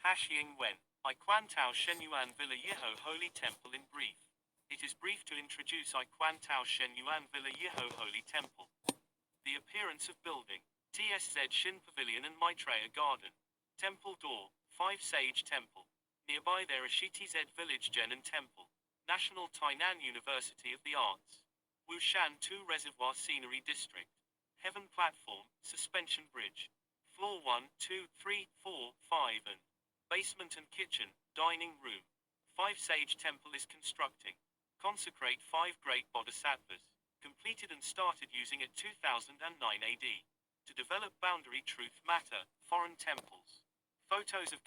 Hashiying Wen, I Quan Tao Shenyuan Villa Yiho Holy Temple in brief. It is brief to introduce I Quan Tao Shenyuan Villa Yiho Holy Temple. The appearance of building. TSZ Shin Pavilion and Maitreya Garden. Temple Door, 5 Sage Temple. Nearby there Ashiti Z Village Jenin Temple. National Tainan University of the Arts. Wushan 2 Reservoir Scenery District. Heaven Platform, Suspension Bridge. Floor 1, 2, 3, 4, 5 and basement and kitchen, dining room. 5 Sage Temple is constructing. Consecrate 5 great bodhisattvas. Completed and started using at 2009 AD. To develop boundary truth matter, foreign temples. Photos of